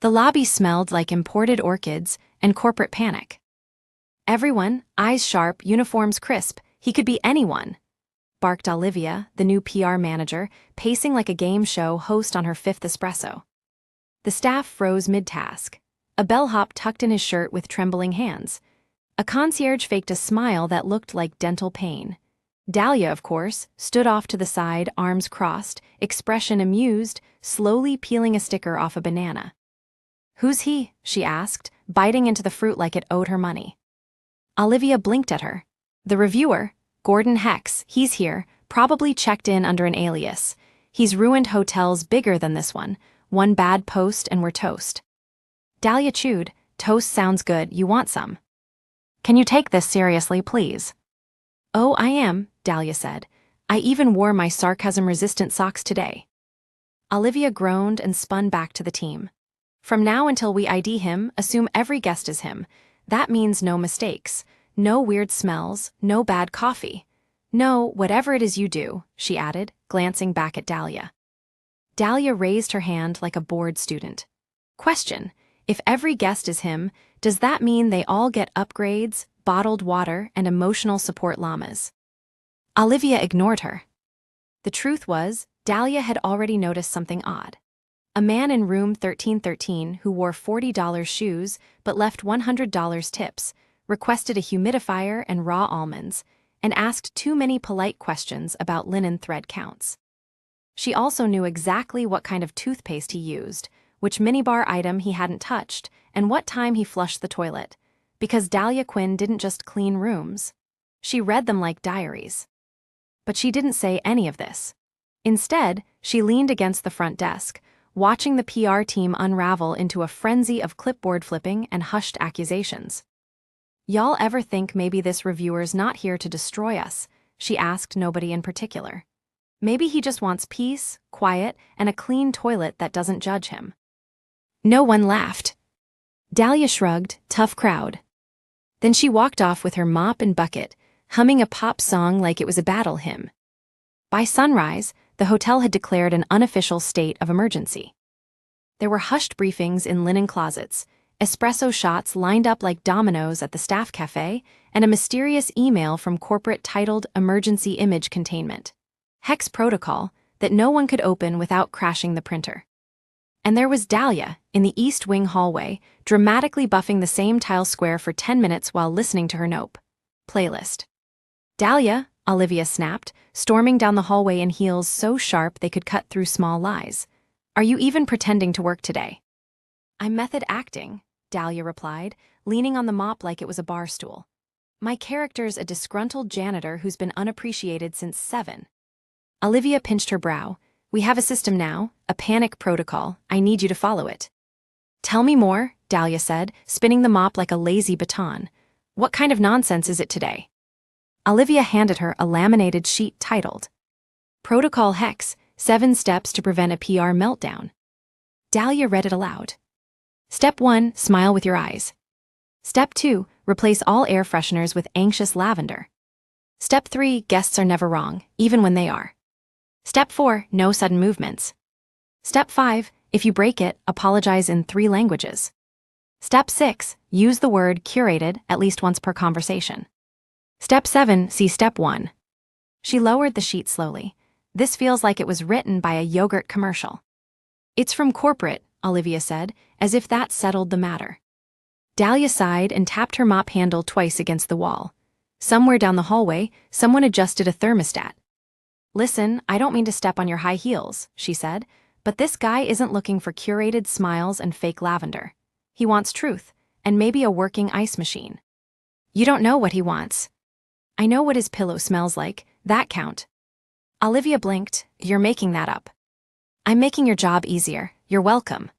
The lobby smelled like imported orchids and corporate panic. Everyone, eyes sharp, uniforms crisp, he could be anyone, barked Olivia, the new PR manager, pacing like a game show host on her fifth espresso. The staff froze mid-task. A bellhop tucked in his shirt with trembling hands. A concierge faked a smile that looked like dental pain. Dahlia, of course, stood off to the side, arms crossed, expression amused, slowly peeling a sticker off a banana. "Who's he?" she asked, biting into the fruit like it owed her money. Olivia blinked at her. "The reviewer, Gordon Hex, he's here, probably checked in under an alias. He's ruined hotels bigger than this one bad post and we're toast." Dahlia chewed. "Toast sounds good, you want some?" "Can you take this seriously, please?" "Oh, I am," Dahlia said. "I even wore my sarcasm-resistant socks today." Olivia groaned and spun back to the team. "From now until we ID him, assume every guest is him. That means no mistakes, no weird smells, no bad coffee. No, whatever it is you do," she added, glancing back at Dahlia. Dahlia raised her hand like a bored student. "Question: if every guest is him, does that mean they all get upgrades, bottled water, and emotional support llamas?" Olivia ignored her. The truth was, Dahlia had already noticed something odd. A man in room 1313 who wore $40 shoes but left $100 tips, requested a humidifier and raw almonds, and asked too many polite questions about linen thread counts. She also knew exactly what kind of toothpaste he used, which minibar item he hadn't touched, and what time he flushed the toilet, because Dahlia Quinn didn't just clean rooms. She read them like diaries. But she didn't say any of this. Instead, she leaned against the front desk, watching the PR team unravel into a frenzy of clipboard flipping and hushed accusations. "Y'all ever think maybe this reviewer's not here to destroy us?" she asked nobody in particular. "Maybe he just wants peace, quiet, and a clean toilet that doesn't judge him." No one laughed. Dahlia shrugged, tough crowd. Then she walked off with her mop and bucket, humming a pop song like it was a battle hymn. By sunrise, the hotel had declared an unofficial state of emergency. There were hushed briefings in linen closets, espresso shots lined up like dominoes at the staff cafe, and a mysterious email from corporate titled Emergency Image Containment. Hex protocol that no one could open without crashing the printer. And there was Dahlia, in the East Wing hallway, dramatically buffing the same tile square for 10 minutes while listening to her Nope playlist. "Dahlia," Olivia snapped, storming down the hallway in heels so sharp they could cut through small lies. "Are you even pretending to work today?" "I'm method acting," Dahlia replied, leaning on the mop like it was a bar stool. "My character's a disgruntled janitor who's been unappreciated since 7. Olivia pinched her brow. "We have a system now, a panic protocol. I need you to follow it." "Tell me more," Dahlia said, spinning the mop like a lazy baton. "What kind of nonsense is it today?" Olivia handed her a laminated sheet titled Protocol Hex, 7 Steps to Prevent a PR Meltdown. Dahlia read it aloud. "Step 1, smile with your eyes. Step 2, replace all air fresheners with anxious lavender. Step 3, guests are never wrong, even when they are. Step 4, no sudden movements. Step 5, if you break it, apologize in 3 languages. Step 6, use the word curated at least once per conversation. Step 7, see Step 1. She lowered the sheet slowly. "This feels like it was written by a yogurt commercial." "It's from corporate," Olivia said, as if that settled the matter. Dahlia sighed and tapped her mop handle twice against the wall. Somewhere down the hallway, someone adjusted a thermostat. "Listen, I don't mean to step on your high heels," she said, "but this guy isn't looking for curated smiles and fake lavender. He wants truth, and maybe a working ice machine." "You don't know what he wants." "I know what his pillow smells like, that count." Olivia blinked. "You're making that up." "I'm making your job easier. You're welcome."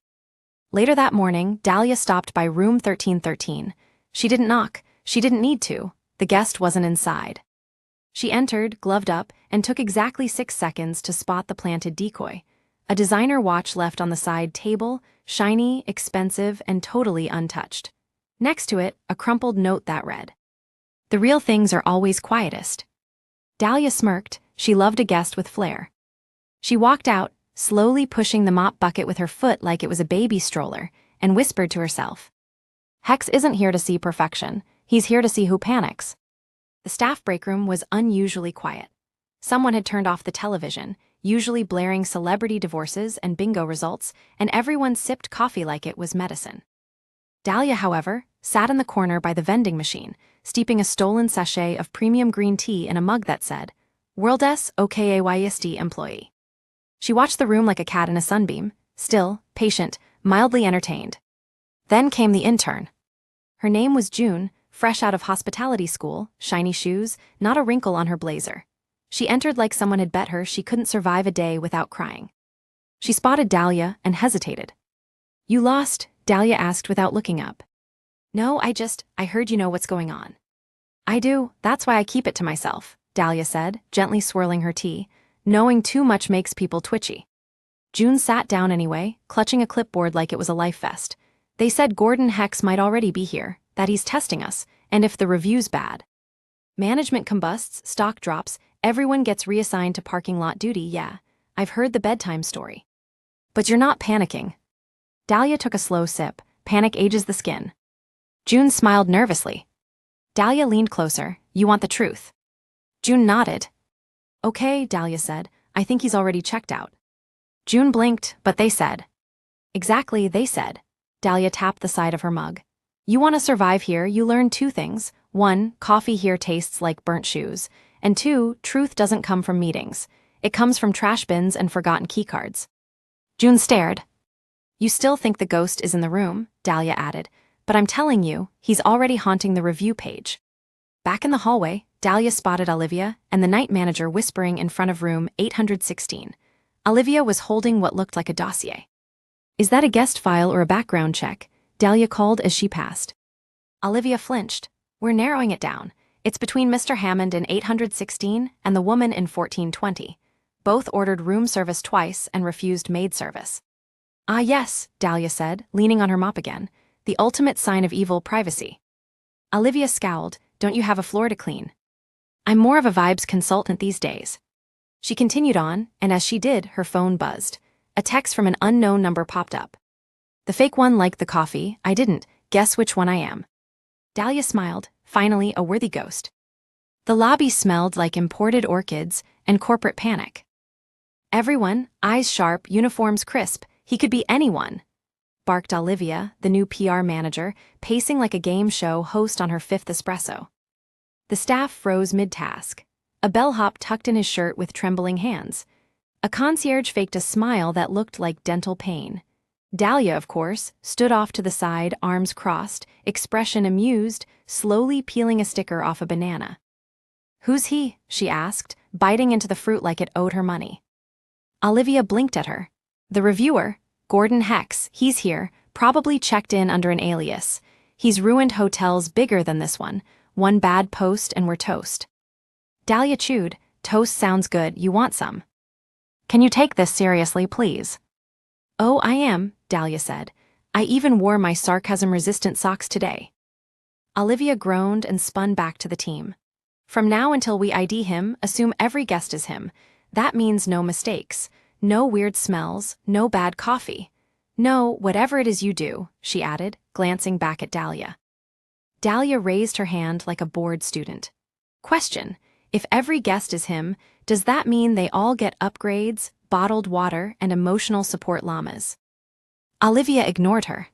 Later that morning, Dahlia stopped by room 1313. She didn't knock. She didn't need to. The guest wasn't inside. She entered, gloved up, and took exactly 6 seconds to spot the planted decoy. A designer watch left on the side table, shiny, expensive, and totally untouched. Next to it, a crumpled note that read, "The real things are always quietest." Dahlia smirked. She loved a guest with flair. She walked out, slowly pushing the mop bucket with her foot like it was a baby stroller, and whispered to herself. Hex isn't here to see perfection, he's here to see who panics. The staff break room was unusually quiet. Someone had turned off the television, usually blaring celebrity divorces and bingo results, and everyone sipped coffee like it was medicine. Dahlia, however, sat in the corner by the vending machine, steeping a stolen sachet of premium green tea in a mug that said, World OKAYSD employee. She watched the room like a cat in a sunbeam, still, patient, mildly entertained. Then came the intern. Her name was June, fresh out of hospitality school, shiny shoes, not a wrinkle on her blazer. She entered like someone had bet her she couldn't survive a day without crying. She spotted Dahlia and hesitated. You lost? Dahlia asked without looking up. No, I heard you know what's going on. I do, that's why I keep it to myself, Dahlia said, gently swirling her tea. Knowing too much makes people twitchy. June sat down anyway, clutching a clipboard like it was a life vest. They said Gordon Hex might already be here, that he's testing us, and if the review's bad. Management combusts, stock drops, everyone gets reassigned to parking lot duty, yeah. I've heard the bedtime story. But you're not panicking. Dahlia took a slow sip. Panic ages the skin. June smiled nervously. Dahlia leaned closer. You want the truth? June nodded. Okay, Dahlia said. I think he's already checked out. June blinked, but they said. Exactly, they said. Dahlia tapped the side of her mug. You want to survive here, you learn two things. 1, coffee here tastes like burnt shoes. And 2, truth doesn't come from meetings. It comes from trash bins and forgotten keycards. June stared. You still think the ghost is in the room, Dahlia added, but I'm telling you, he's already haunting the review page. Back in the hallway, Dahlia spotted Olivia and the night manager whispering in front of room 816. Olivia was holding what looked like a dossier. Is that a guest file or a background check? Dahlia called as she passed. Olivia flinched. We're narrowing it down. It's between Mr. Hammond in 816 and the woman in 1420. Both ordered room service twice and refused maid service. Ah yes, Dahlia said, leaning on her mop again. The ultimate sign of evil, privacy. Olivia scowled. Don't you have a floor to clean? I'm more of a vibes consultant these days. She continued on, and as she did, her phone buzzed. A text from an unknown number popped up. The fake one liked the coffee, I didn't. Guess which one I am. Dahlia smiled, finally a worthy ghost. The lobby smelled like imported orchids and corporate panic. Everyone, eyes sharp, uniforms crisp, he could be anyone, barked Olivia, the new PR manager, pacing like a game show host on her 5th espresso. The staff froze mid-task. A bellhop tucked in his shirt with trembling hands. A concierge faked a smile that looked like dental pain. Dahlia, of course, stood off to the side, arms crossed, expression amused, slowly peeling a sticker off a banana. Who's he? She asked, biting into the fruit like it owed her money. Olivia blinked at her. The reviewer, Gordon Hex, he's here, probably checked in under an alias. He's ruined hotels bigger than this one. One bad post and we're toast. Dahlia chewed. Toast sounds good, you want some? Can you take this seriously, please? Oh, I am, Dahlia said. I even wore my sarcasm-resistant socks today. Olivia groaned and spun back to the team. From now until we ID him, assume every guest is him. That means no mistakes. No weird smells, no bad coffee. No, whatever it is you do, she added, glancing back at Dahlia. Dahlia raised her hand like a bored student. Question: if every guest is him, does that mean they all get upgrades, bottled water, and emotional support llamas? Olivia ignored her.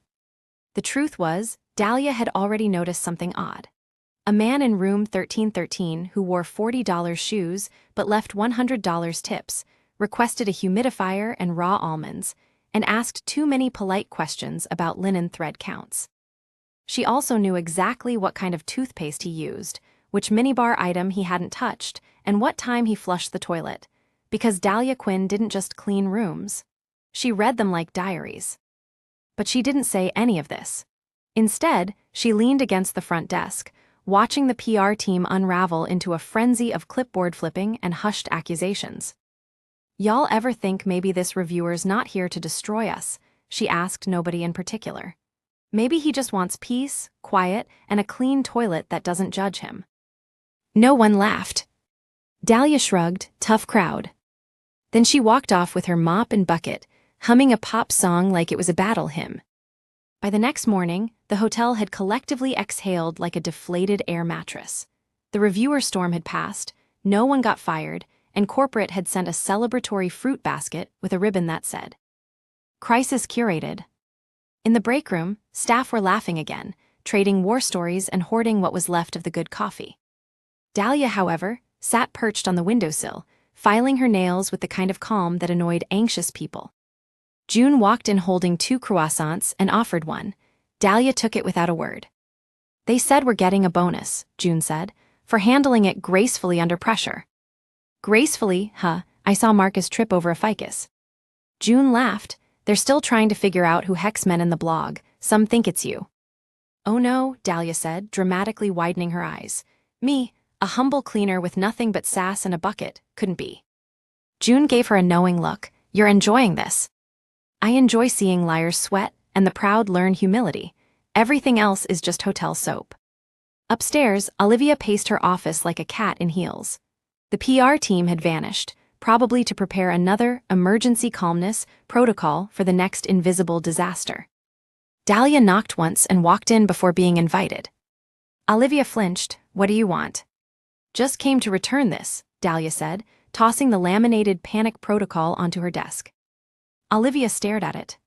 The truth was, Dahlia had already noticed something odd. A man in room 1313 who wore $40 shoes but left $100 tips, requested a humidifier and raw almonds, and asked too many polite questions about linen thread counts. She also knew exactly what kind of toothpaste he used, which minibar item he hadn't touched, and what time he flushed the toilet, because Dahlia Quinn didn't just clean rooms. She read them like diaries. But she didn't say any of this. Instead, she leaned against the front desk, watching the PR team unravel into a frenzy of clipboard flipping and hushed accusations. Y'all ever think maybe this reviewer's not here to destroy us? She asked nobody in particular. Maybe he just wants peace, quiet, and a clean toilet that doesn't judge him. No one laughed. Dahlia shrugged, tough crowd. Then she walked off with her mop and bucket, humming a pop song like it was a battle hymn. By the next morning, the hotel had collectively exhaled like a deflated air mattress. The reviewer storm had passed, no one got fired, and corporate had sent a celebratory fruit basket with a ribbon that said, "Crisis curated." In the break room, staff were laughing again, trading war stories and hoarding what was left of the good coffee. Dahlia, however, sat perched on the windowsill, filing her nails with the kind of calm that annoyed anxious people. June walked in holding 2 croissants and offered one. Dahlia took it without a word. "They said we're getting a bonus," June said, "for handling it gracefully under pressure." "Gracefully, huh? I saw Marcus trip over a ficus." June laughed. "They're still trying to figure out who hex men in the blog. Some think it's you." "Oh no," Dahlia said, dramatically widening her eyes. "Me, a humble cleaner with nothing but sass and a bucket, couldn't be." June gave her a knowing look. "You're enjoying this." "I enjoy seeing liars sweat and the proud learn humility. Everything else is just hotel soap." Upstairs, Olivia paced her office like a cat in heels. The PR team had vanished, probably to prepare another emergency calmness protocol for the next invisible disaster. Dahlia knocked once and walked in before being invited. Olivia flinched. "What do you want?" "Just came to return this," Dahlia said, tossing the laminated panic protocol onto her desk. Olivia stared at it.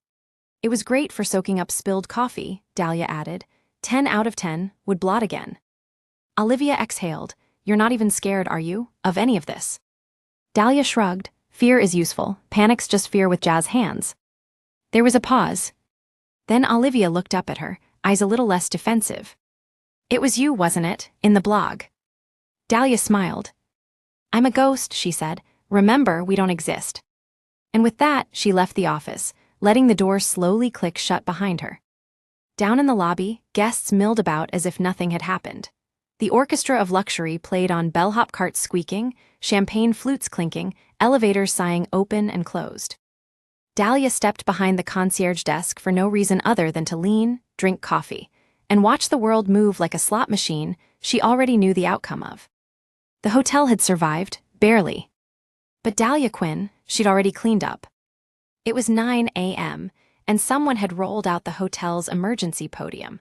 "It was great for soaking up spilled coffee," Dahlia added. 10 out of 10, would blot again. Olivia exhaled. "You're not even scared, are you, of any of this?" Dahlia shrugged. "Fear is useful. Panic's just fear with jazz hands." There was a pause. Then Olivia looked up at her, eyes a little less defensive. "It was you, wasn't it, in the blog?" Dahlia smiled. "I'm a ghost," she said. "Remember, we don't exist." And with that, she left the office, letting the door slowly click shut behind her. Down in the lobby, guests milled about as if nothing had happened. The orchestra of luxury played on bellhop carts squeaking, champagne flutes clinking, elevators sighing open and closed. Dahlia stepped behind the concierge desk for no reason other than to lean, drink coffee, and watch the world move like a slot machine she already knew the outcome of. The hotel had survived, barely. But Dahlia Quinn, she'd already cleaned up. It was 9 a.m., and someone had rolled out the hotel's emergency podium,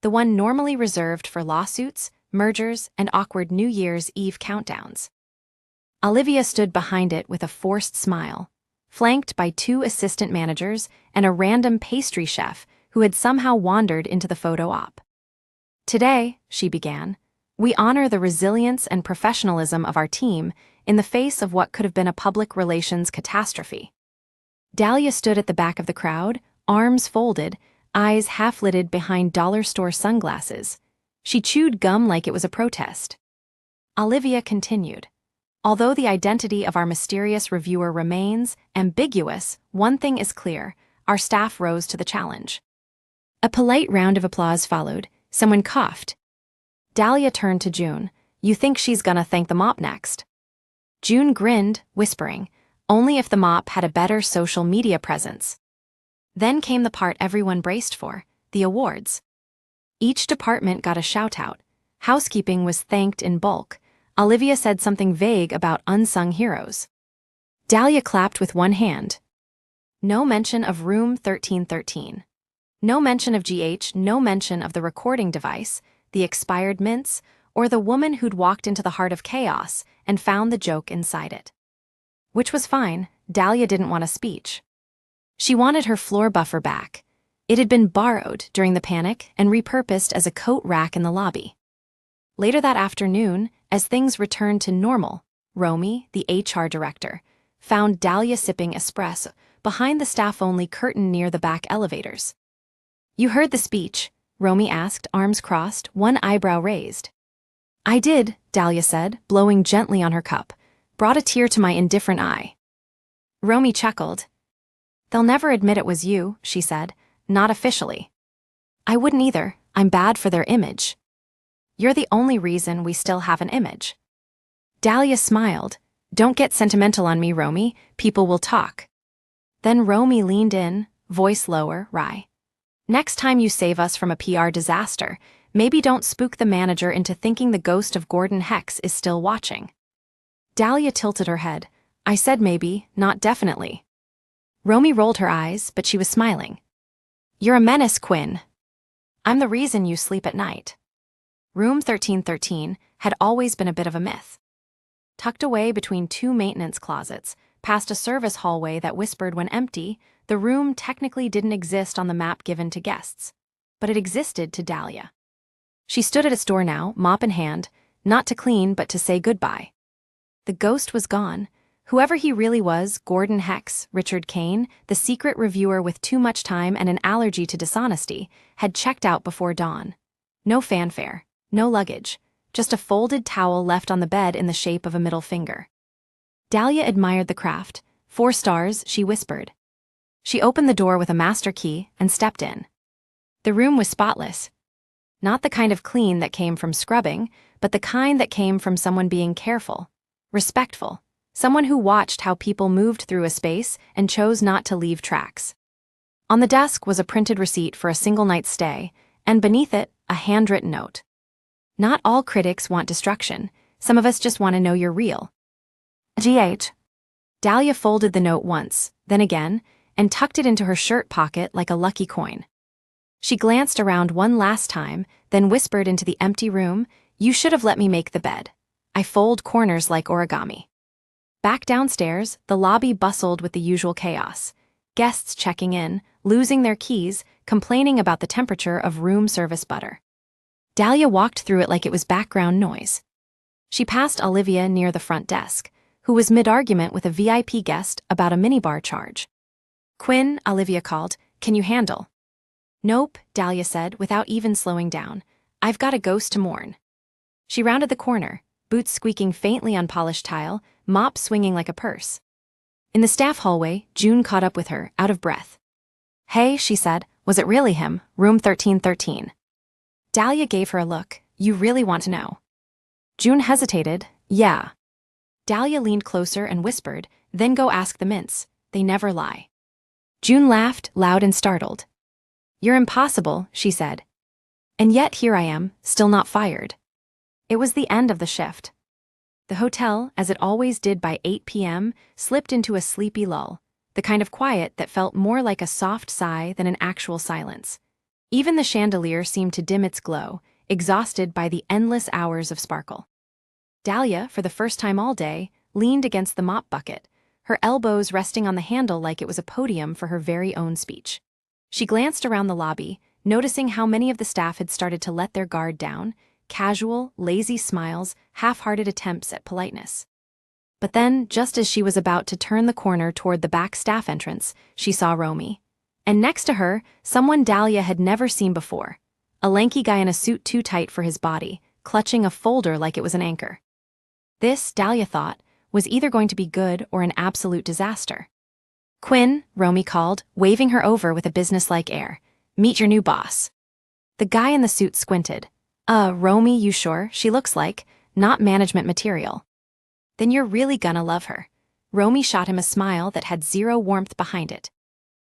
the one normally reserved for lawsuits, mergers, and awkward New Year's Eve countdowns. Olivia stood behind it with a forced smile, flanked by 2 assistant managers and a random pastry chef who had somehow wandered into the photo op. "Today," she began, "we honor the resilience and professionalism of our team in the face of what could have been a public relations catastrophe." Dahlia stood at the back of the crowd, arms folded, eyes half-lidded behind dollar store sunglasses. She chewed gum like it was a protest. Olivia continued. "Although the identity of our mysterious reviewer remains ambiguous, one thing is clear: our staff rose to the challenge." A polite round of applause followed. Someone coughed. Dahlia turned to June. "You think she's gonna thank the mop next?" June grinned, whispering, "Only if the mop had a better social media presence." Then came the part everyone braced for, the awards. Each department got a shout-out. Housekeeping was thanked in bulk. Olivia said something vague about unsung heroes. Dahlia clapped with one hand. No mention of room 1313. No mention of GH, no mention of the recording device, the expired mints, or the woman who'd walked into the heart of chaos and found the joke inside it. Which was fine. Dahlia didn't want a speech. She wanted her floor buffer back. It had been borrowed during the panic and repurposed as a coat rack in the lobby. Later that afternoon, as things returned to normal, Romy, the HR director, found Dahlia sipping espresso behind the staff-only curtain near the back elevators. "You heard the speech?" Romy asked, arms crossed, one eyebrow raised. "I did," Dahlia said, blowing gently on her cup. "Brought a tear to my indifferent eye." Romy chuckled. "They'll never admit it was you," she said. "Not officially." "I wouldn't either. I'm bad for their image." "You're the only reason we still have an image." Dahlia smiled. "Don't get sentimental on me, Romy. People will talk." Then Romy leaned in, voice lower, wry. "Next time you save us from a PR disaster, maybe don't spook the manager into thinking the ghost of Gordon Hex is still watching." Dahlia tilted her head. "I said maybe, not definitely." Romy rolled her eyes, but she was smiling. You're a menace, Quinn. I'm the reason you sleep at night. Room 1313 had always been a bit of a myth. Tucked away between two maintenance closets, past a service hallway that whispered when empty, the room technically didn't exist on the map given to guests. But it existed to Dahlia. She stood at its door now, mop in hand, not to clean but to say goodbye. The ghost was gone. Whoever he really was, Gordon Hex, Richard Kane, the secret reviewer with too much time and an allergy to dishonesty, had checked out before dawn. No fanfare, no luggage, just a folded towel left on the bed in the shape of a middle finger. Dahlia admired the craft. 4 stars, she whispered. She opened the door with a master key and stepped in. The room was spotless. Not the kind of clean that came from scrubbing, but the kind that came from someone being careful, respectful, someone who watched how people moved through a space and chose not to leave tracks. On the desk was a printed receipt for a single night's stay, and beneath it, a handwritten note. Not all critics want destruction. Some of us just want to know you're real. GH. Dahlia folded the note once, then again, and tucked it into her shirt pocket like a lucky coin. She glanced around one last time, then whispered into the empty room, "You should have let me make the bed. I fold corners like origami." Back downstairs, the lobby bustled with the usual chaos. Guests checking in, losing their keys, complaining about the temperature of room service butter. Dahlia walked through it like it was background noise. She passed Olivia near the front desk, who was mid-argument with a VIP guest about a minibar charge. "Quinn," Olivia called, "can you handle?" "Nope," Dahlia said without even slowing down. "I've got a ghost to mourn." She rounded the corner, boots squeaking faintly on polished tile, mop swinging like a purse. In the staff hallway, June caught up with her, out of breath. "Hey," she said, "was it really him, room 1313? Dahlia gave her a look. "You really want to know?" June hesitated. "Yeah." Dahlia leaned closer and whispered, "Then go ask the mints. They never lie." June laughed, loud and startled. "You're impossible," she said. "And yet here I am, still not fired." It was the end of the shift. The hotel, as it always did by 8 p.m., slipped into a sleepy lull, the kind of quiet that felt more like a soft sigh than an actual silence. Even the chandelier seemed to dim its glow, exhausted by the endless hours of sparkle. Dahlia, for the first time all day, leaned against the mop bucket, her elbows resting on the handle like it was a podium for her very own speech. She glanced around the lobby, noticing how many of the staff had started to let their guard down, casual, lazy smiles, half-hearted attempts at politeness. But then, just as she was about to turn the corner toward the back staff entrance, she saw Romy. And next to her, someone Dahlia had never seen before, a lanky guy in a suit too tight for his body, clutching a folder like it was an anchor. This, Dahlia thought, was either going to be good or an absolute disaster. "Quinn," Romy called, waving her over with a businesslike air. "Meet your new boss." The guy in the suit squinted. Romy, you sure? She looks like not management material." "Then you're really gonna love her." Romy shot him a smile that had zero warmth behind it.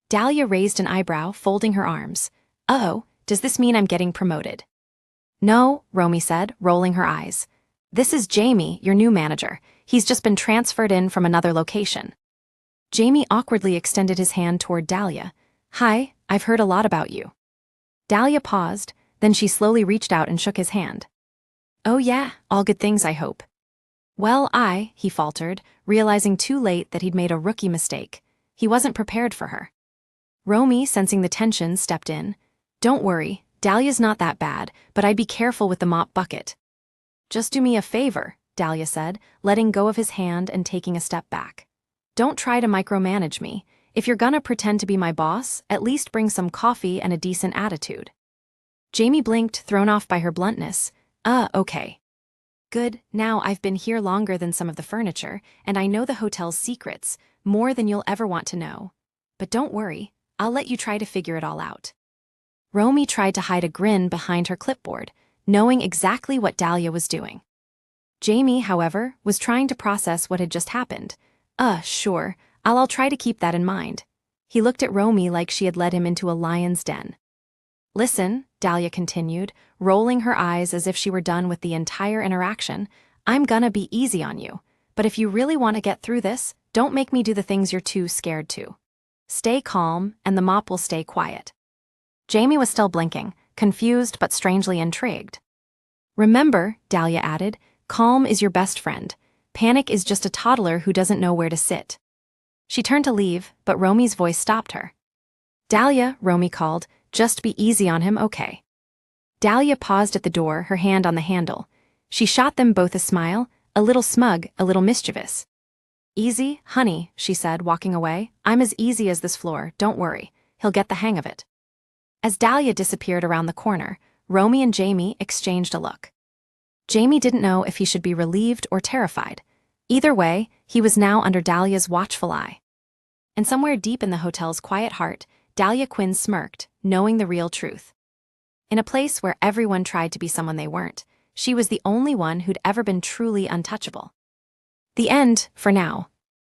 Dahlia raised an eyebrow, folding her arms. "Uh-oh, does this mean I'm getting promoted?" "No," Romy said, rolling her eyes. "This is Jamie, your new manager. He's just been transferred in from another location." Jamie awkwardly extended his hand toward Dahlia. "Hi, I've heard a lot about you." Dahlia paused, then she slowly reached out and shook his hand. "Oh yeah, all good things, I hope." "Well, he faltered, realizing too late that he'd made a rookie mistake. He wasn't prepared for her. Romy, sensing the tension, stepped in. "Don't worry, Dahlia's not that bad, but I'd be careful with the mop bucket." "Just do me a favor," Dahlia said, letting go of his hand and taking a step back. "Don't try to micromanage me. If you're gonna pretend to be my boss, at least bring some coffee and a decent attitude." Jamie blinked, thrown off by her bluntness. Okay. "Good, now I've been here longer than some of the furniture, and I know the hotel's secrets, more than you'll ever want to know. But don't worry, I'll let you try to figure it all out." Romy tried to hide a grin behind her clipboard, knowing exactly what Dahlia was doing. Jamie, however, was trying to process what had just happened. Sure, I'll try to keep that in mind." He looked at Romy like she had led him into a lion's den. "Listen," Dahlia continued, rolling her eyes as if she were done with the entire interaction, "I'm gonna be easy on you, but if you really want to get through this, don't make me do the things you're too scared to. Stay calm, and the mop will stay quiet." Jamie was still blinking, confused but strangely intrigued. Remember, Dahlia added, calm is your best friend. Panic is just a toddler who doesn't know where to sit. She turned to leave, but Romy's voice stopped her. Dahlia, Romy called, just be easy on him, okay? Dahlia paused at the door, her hand on the handle. She shot them both a smile, a little smug, a little mischievous. Easy, honey, she said, walking away. I'm as easy as this floor, don't worry. He'll get the hang of it. As Dahlia disappeared around the corner, Romy and Jamie exchanged a look. Jamie didn't know if he should be relieved or terrified. Either way, he was now under Dahlia's watchful eye. And somewhere deep in the hotel's quiet heart, Dahlia Quinn smirked, knowing the real truth. In a place where everyone tried to be someone they weren't, she was the only one who'd ever been truly untouchable. The end, for now,